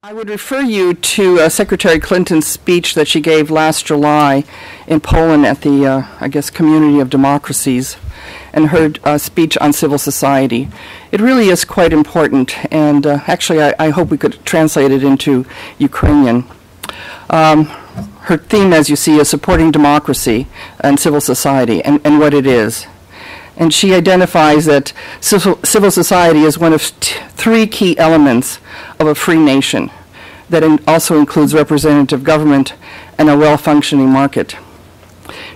I would refer you to Secretary Clinton's speech that she gave last July in Poland at the, Community of Democracies, and her speech on civil society. It really is quite important, and actually I hope we could translate it into Ukrainian. Her theme, as you see, is supporting democracy and civil society and what it is. And she identifies that civil society is one of three key elements of a free nation that also includes representative government and a well-functioning market.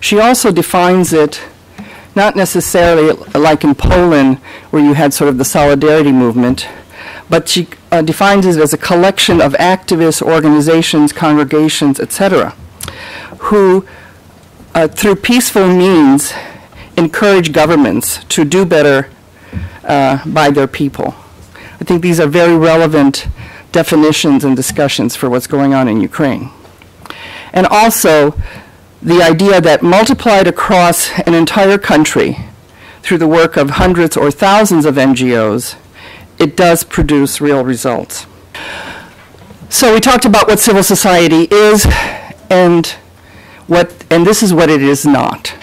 She also defines it not necessarily like in Poland, where you had sort of the solidarity movement, but she defines it as a collection of activists, organizations, congregations, etc., who, through peaceful means, encourage governments to do better by their people. I think these are very relevant definitions and discussions for what's going on in Ukraine. And also, the idea that multiplied across an entire country through the work of hundreds or thousands of NGOs, it does produce real results. So we talked about what civil society is and this is what it is not.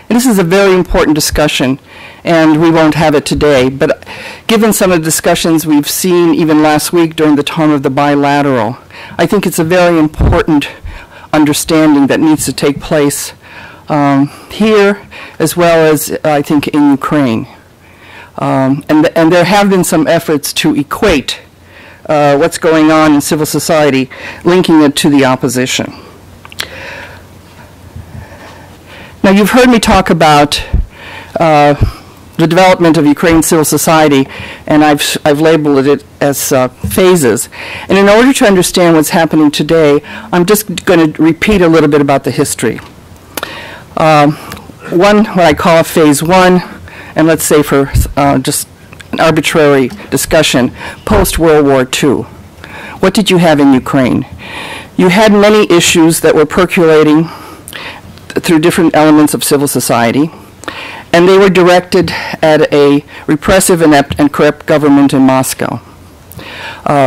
And this is a very important discussion, and we won't have it today, but given some of the discussions we've seen even last week during the time of the bilateral, I think it's a very important understanding that needs to take place here as well as, I think, in Ukraine. And there have been some efforts to equate what's going on in civil society, linking it to the opposition. Now, you've heard me talk about the development of Ukraine civil society, and I've labeled it as phases. And in order to understand what's happening today, I'm just going to repeat a little bit about the history. What I call phase one, and let's say for just an arbitrary discussion, post-World War II. What did you have in Ukraine? You had many issues that were percolating through different elements of civil society, and they were directed at a repressive, inept, and corrupt government in Moscow.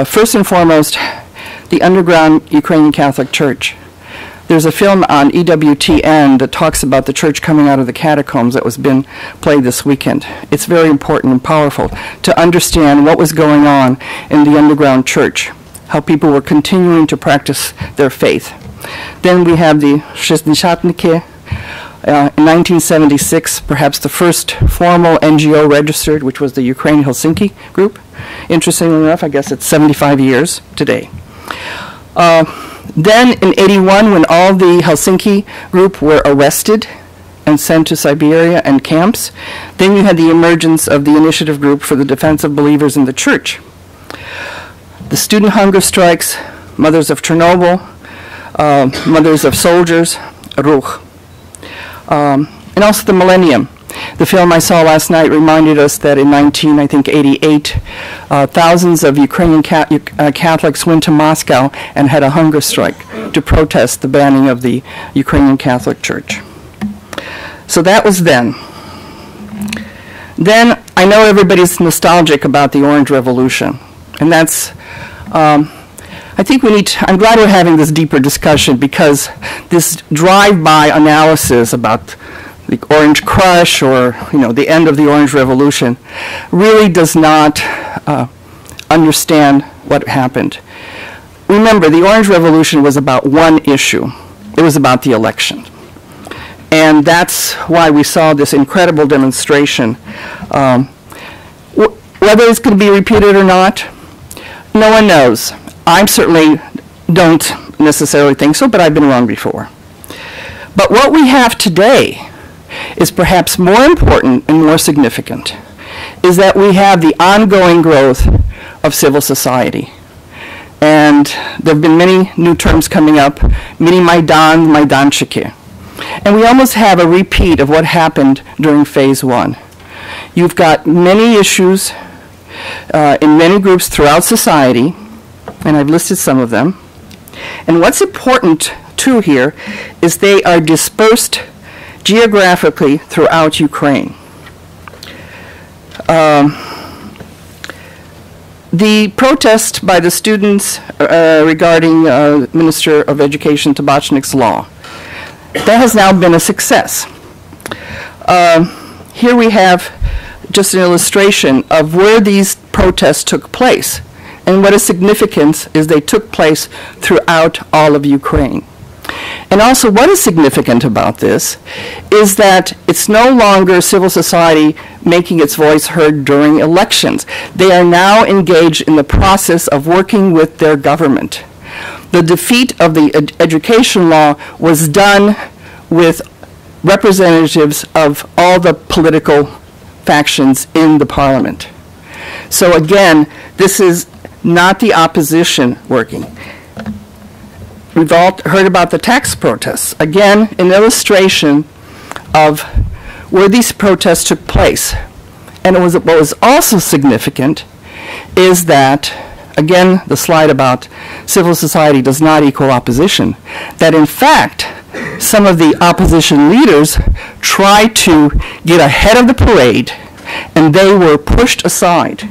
First and foremost, the underground Ukrainian Catholic Church. There's a film on EWTN that talks about the church coming out of the catacombs that was been played this weekend. It's very important and powerful to understand what was going on in the underground church, how people were continuing to practice their faith. Then we have the Shesnishchatniki. In 1976, perhaps the first formal NGO registered, which was the Ukraine Helsinki group. Interestingly enough, I guess it's 75 years today. Then in 81, when all the Helsinki group were arrested and sent to Siberia and camps, then you had the emergence of the Initiative Group for the Defense of Believers in the Church. The student hunger strikes, Mothers of Chernobyl, Mothers of Soldiers, Ruch. And also the millennium. The film I saw last night reminded us that in 1988, thousands of Ukrainian Catholics went to Moscow and had a hunger strike to protest the banning of the Ukrainian Catholic Church. So that was then. Then I know everybody's nostalgic about the Orange Revolution, and that's I think I'm glad we're having this deeper discussion, because this drive-by analysis about the Orange Crush or, the end of the Orange Revolution really does not understand what happened. Remember, the Orange Revolution was about one issue. It was about the election. And that's why we saw this incredible demonstration. Whether it's going to be repeated or not, no one knows. I certainly don't necessarily think so, but I've been wrong before. But what we have today is perhaps more important and more significant, is that we have the ongoing growth of civil society. And there have been many new terms coming up, mini Maidan, Maidanchiki. And we almost have a repeat of what happened during phase one. You've got many issues in many groups throughout society, and I've listed some of them. And what's important, too, here is they are dispersed geographically throughout Ukraine. The protest by the students regarding Minister of Education Tabachnik's law, that has now been a success. Here we have just an illustration of where these protests took place, and what is significant is they took place throughout all of Ukraine. And also, what is significant about this is that it's no longer civil society making its voice heard during elections. They are now engaged in the process of working with their government. The defeat of the education law was done with representatives of all the political factions in the parliament. So again, this is not the opposition working. We've all heard about the tax protests. Again, an illustration of where these protests took place. And what was also significant is that, again, the slide about civil society does not equal opposition, that in fact, some of the opposition leaders tried to get ahead of the parade, and they were pushed aside.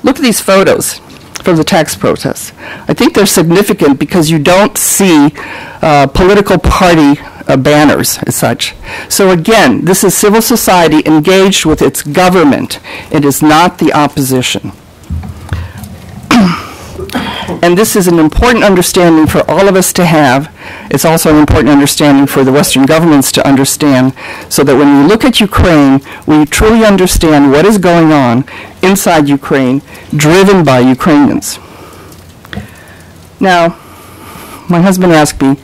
Look at these photos from the tax protests. I think they're significant because you don't see political party banners as such. So again, this is civil society engaged with its government. It is not the opposition. And this is an important understanding for all of us to have. It's also an important understanding for the Western governments to understand, so that when we look at Ukraine, we truly understand what is going on inside Ukraine, driven by Ukrainians. Now, my husband asked me,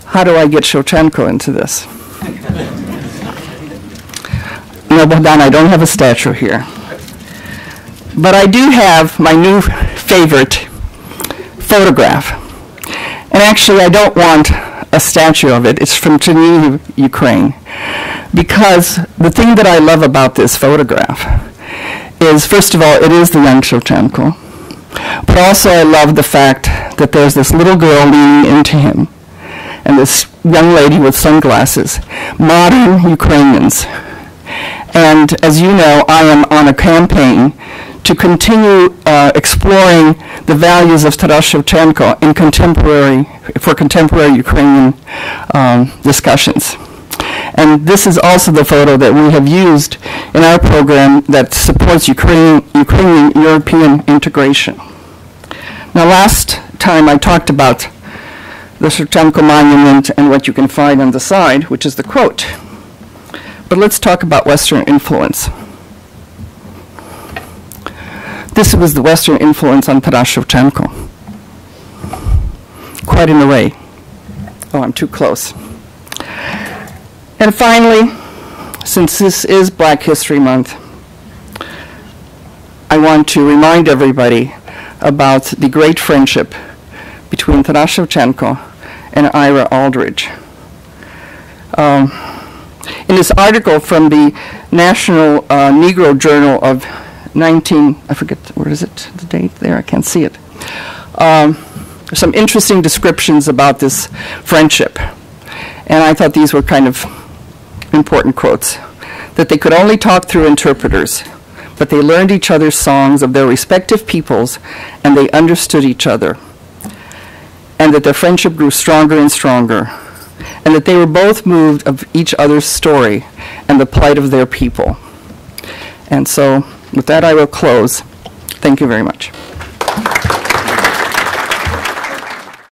how do I get Shevchenko into this? No, Bogdan, I don't have a statue here. But I do have my new favorite photograph. And actually, I don't want a statue of it. It's from Chernihiv, Ukraine. Because the thing that I love about this photograph is, first of all, it is the young Shevchenko. But also I love the fact that there's this little girl leaning into him, and this young lady with sunglasses, modern Ukrainians. And as you know, I am on a campaign to continue exploring the values of Taras Shevchenko in contemporary Ukrainian discussions. And this is also the photo that we have used in our program that supports Ukrainian-European integration. Now, last time I talked about the Shevchenko monument and what you can find on the side, which is the quote. But let's talk about Western influence. This was the Western influence on Taras Shevchenko. Quite an array. Oh, I'm too close. And finally, since this is Black History Month, I want to remind everybody about the great friendship between Taras Shevchenko and Ira Aldridge. In this article from the National Negro Journal of I forget, where is it, the date there? I can't see it. Some interesting descriptions about this friendship. And I thought these were kind of important quotes. That they could only talk through interpreters, but they learned each other's songs of their respective peoples, and they understood each other. And that their friendship grew stronger and stronger. And that they were both moved of each other's story and the plight of their people. And so, with that, I will close. Thank you very much.